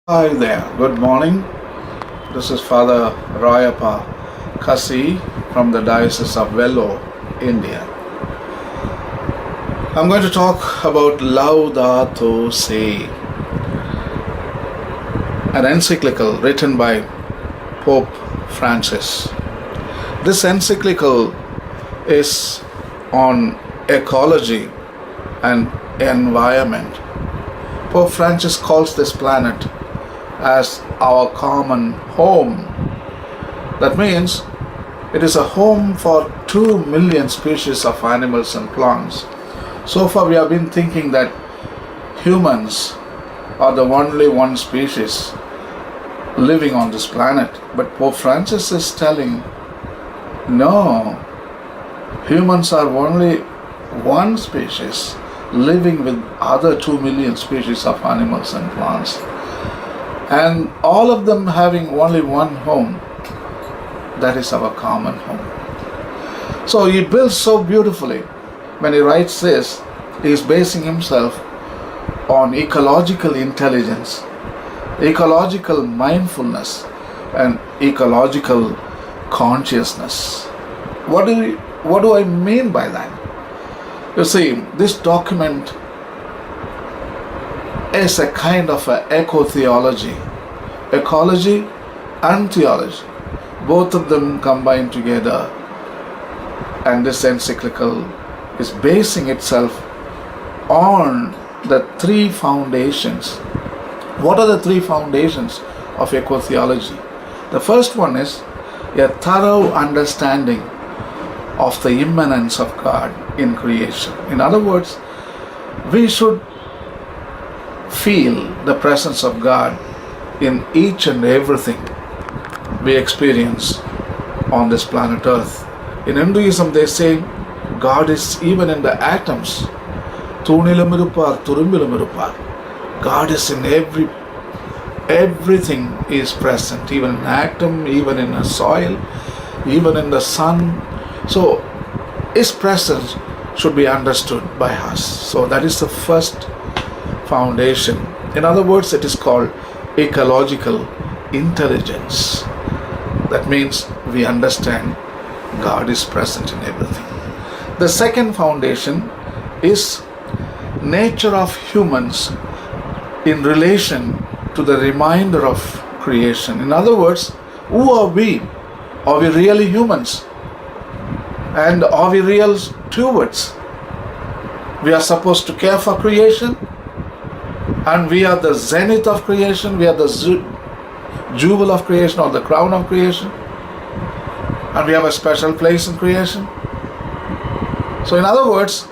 Hi there, good morning. This is Father Rayappa Kasi from the Diocese of Vellore, India. I'm going to talk about Laudato Si, an encyclical written by Pope Francis. This encyclical is on ecology and environment. Pope Francis calls this planet as our common home. That means it is a home for 2 million species of animals and plants. So far we have been thinking that humans are the only one species living on this planet. But Pope Francis is telling, no, humans are only one species living with other 2 million species of animals and plants. And all of them having only one home, that is our common home. So he builds so beautifully. When he writes this, he is basing himself on ecological intelligence, ecological mindfulness, and ecological consciousness. What do I mean by that? You see, this document is a kind of eco-theology. Ecology and theology, both of them combined together. And this encyclical is basing itself on the three foundations. What are the three foundations of eco-theology? The first one is a thorough understanding of the immanence of God in creation. In other words, we should feel the presence of God in each and everything we experience on this planet Earth. In Hinduism they say God is even in the atoms. Thunilum irupar, thurumbilum irupar. God is in everything is present, even in an atom, even in a soil, even in the sun. So His presence should be understood by us. So that is the first foundation. In other words, it is called ecological intelligence. That means we understand God is present in everything. The second foundation is nature of humans in relation to the remainder of creation. In other words, who are we? Are we really humans? And are we real stewards? We are supposed to care for creation, and we are the zenith of creation, we are the jewel of creation or the crown of creation, and we have a special place in creation. So in other words,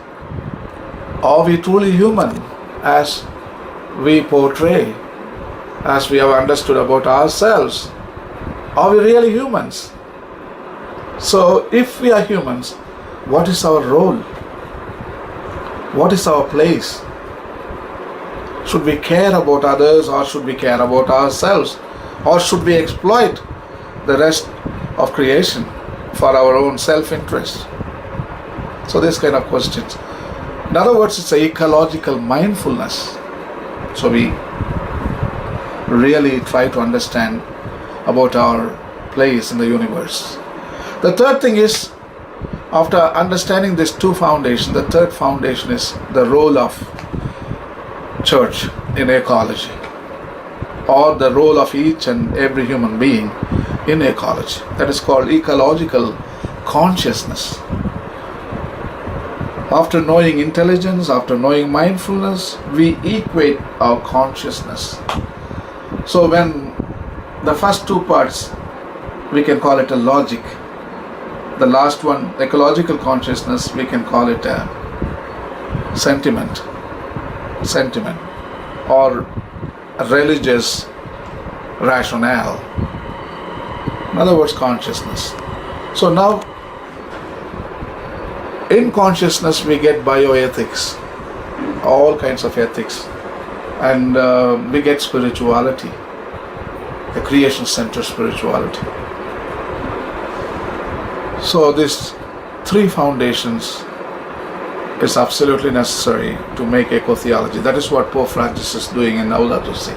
are we truly human as we portray, as we have understood about ourselves? Are we really humans? So if we are humans, what is our role? What is our place? Should we care about others, or should we care about ourselves? Or should we exploit the rest of creation for our own self-interest? So this kind of questions. In other words, it's an ecological mindfulness. So we really try to understand about our place in the universe. The third thing is, after understanding these two foundations, the third foundation is the role of church in ecology, or the role of each and every human being in ecology. That is called ecological consciousness. After knowing intelligence, after knowing mindfulness, we equate our consciousness. So when the first two parts, we can call it a logic. The last one, ecological consciousness, we can call it a sentiment or a religious rationale. In other words, consciousness. So now in consciousness we get bioethics, all kinds of ethics, and we get spirituality, the creation-centered spirituality. So these three foundations is absolutely necessary to make eco-theology. That is what Pope Francis is doing in Laudato Si.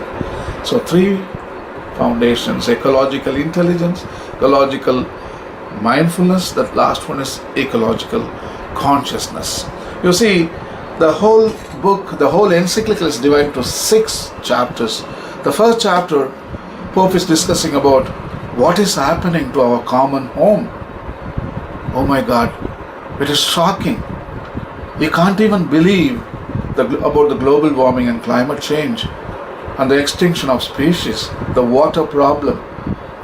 So three foundations: ecological intelligence, ecological mindfulness, that last one is ecological consciousness. You see, the whole book, the whole encyclical is divided into 6 chapters. The first chapter, Pope is discussing about what is happening to our common home. Oh my God, it is shocking. You can't even believe about the global warming and climate change and the extinction of species, the water problem,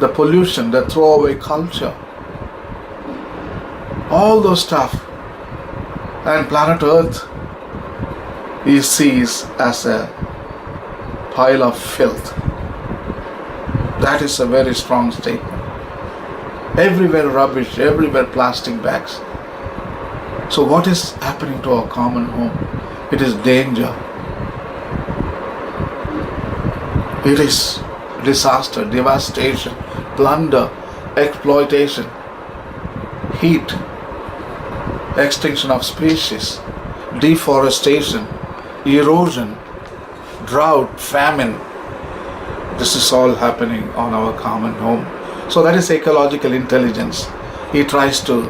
the pollution, the throwaway culture, all those stuff. And planet Earth he sees as a pile of filth. That is a very strong statement. Everywhere rubbish, everywhere plastic bags. So what is happening to our common home? It is danger. It is disaster, devastation, plunder, exploitation, heat, extinction of species, deforestation, erosion, drought, famine. This is all happening on our common home. So that is ecological intelligence. He tries to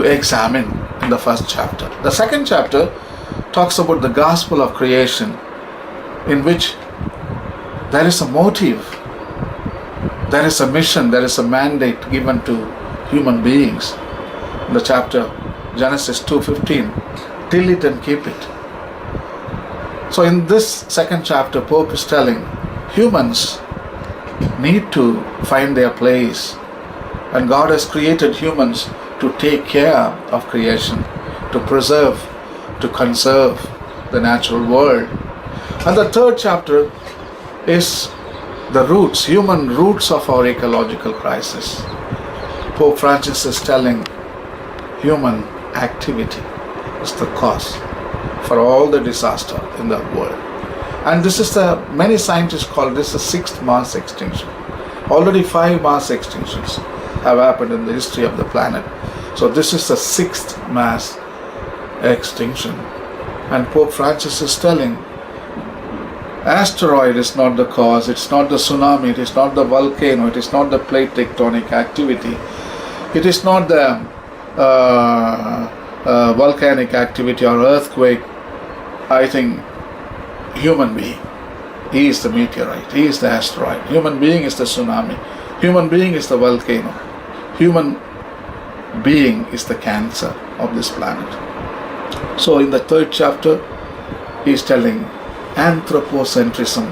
examine in the first chapter. The second chapter talks about the gospel of creation, in which there is a motive, there is a mission, there is a mandate given to human beings. In the chapter Genesis 2:15, till it and keep it. So in this second chapter, Pope is telling humans need to find their place, and God has created humans to take care of creation, to preserve, to conserve the natural world. And the third chapter is the roots, human roots of our ecological crisis. Pope Francis is telling human activity is the cause for all the disaster in the world. And this is many scientists call this the 6th mass extinction. Already 5 mass extinctions have happened in the history of the planet. So this is the 6th mass extinction. And Pope Francis is telling, asteroid is not the cause, it's not the tsunami, it is not the volcano, it is not the plate tectonic activity, it is not the volcanic activity or earthquake. I think human being, he is the meteorite, he is the asteroid, human being is the tsunami, human being is the volcano, human being is the cancer of this planet. So in the third chapter, he is telling anthropocentrism,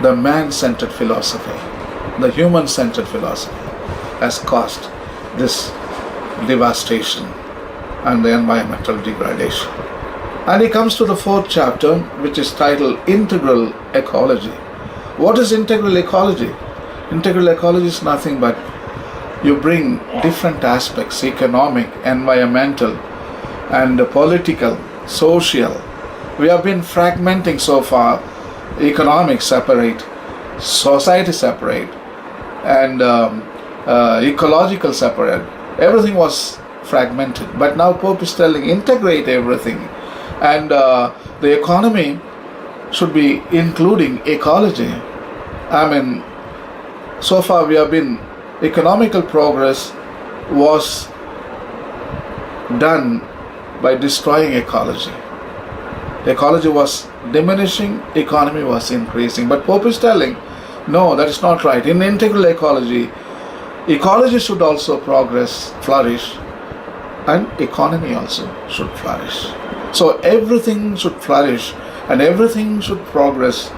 the man-centered philosophy, the human-centered philosophy has caused this devastation and the environmental degradation. And he comes to the fourth chapter, which is titled Integral Ecology. What is integral ecology? Integral ecology is nothing but you bring different aspects, economic, environmental, and political, social. We have been fragmenting so far, economic separate, society separate, and ecological separate. Everything was fragmented. But now Pope is telling integrate everything. And the economy should be including ecology. I mean, so far we have been, economical progress was done by destroying ecology. Ecology was diminishing, economy was increasing. But Pope is telling, no, that is not right. In integral ecology, ecology should also progress, flourish, and economy also should flourish. So everything should flourish and everything should progress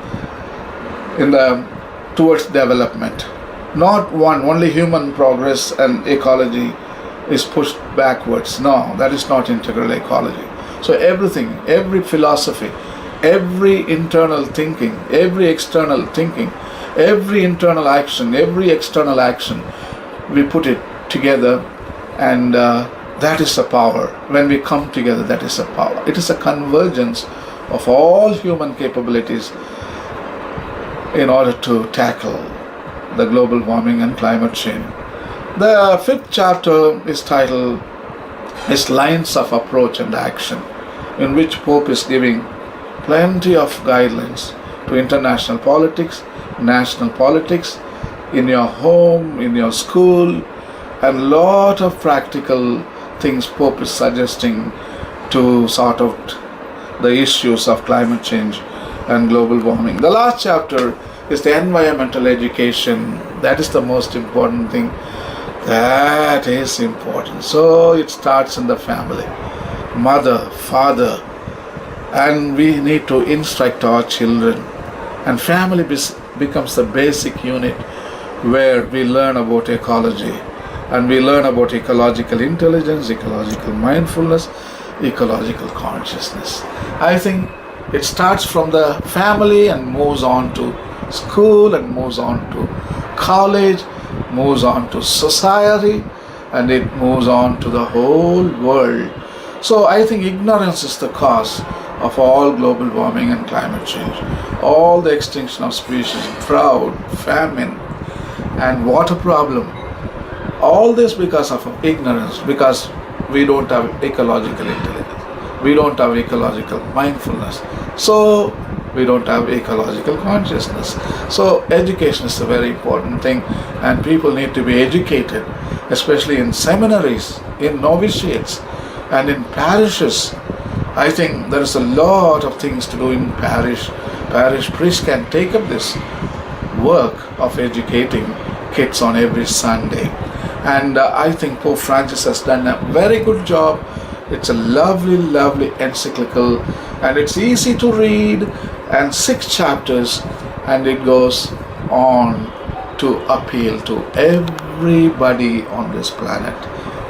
towards development. Not only human progress and ecology is pushed backwards. No, that is not integral ecology. So everything, every philosophy, every internal thinking, every external thinking, every internal action, every external action, we put it together, and that is the power. When we come together, that is the power. It is a convergence of all human capabilities in order to tackle the global warming and climate change. The fifth chapter is titled Lines of Approach and Action, in which Pope is giving plenty of guidelines to international politics, national politics, in your home, in your school, and lot of practical things Pope is suggesting to sort out the issues of climate change and global warming. The last chapter is the environmental education. That is the most important thing. That is important. So it starts in the family, mother, father, and we need to instruct our children. And family becomes the basic unit where we learn about ecology and we learn about ecological intelligence, ecological mindfulness, ecological consciousness. I think it starts from the family and moves on to school and moves on to college, moves on to society, and it moves on to the whole world. So I think ignorance is the cause of all global warming and climate change. All the extinction of species, drought, famine, and water problem. All this because of ignorance, because we don't have ecological intelligence. We don't have ecological mindfulness. So we don't have ecological consciousness. So education is a very important thing, and people need to be educated, especially in seminaries, in novitiates, and in parishes. I think there is a lot of things to do in parish. Parish priests can take up this work of educating kids on every Sunday. And I think Pope Francis has done a very good job. It's a lovely, lovely encyclical, and it's easy to read, and 6 chapters, and it goes on to appeal to everybody on this planet.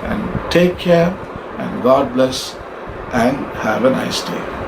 And take care, and God bless, and have a nice day.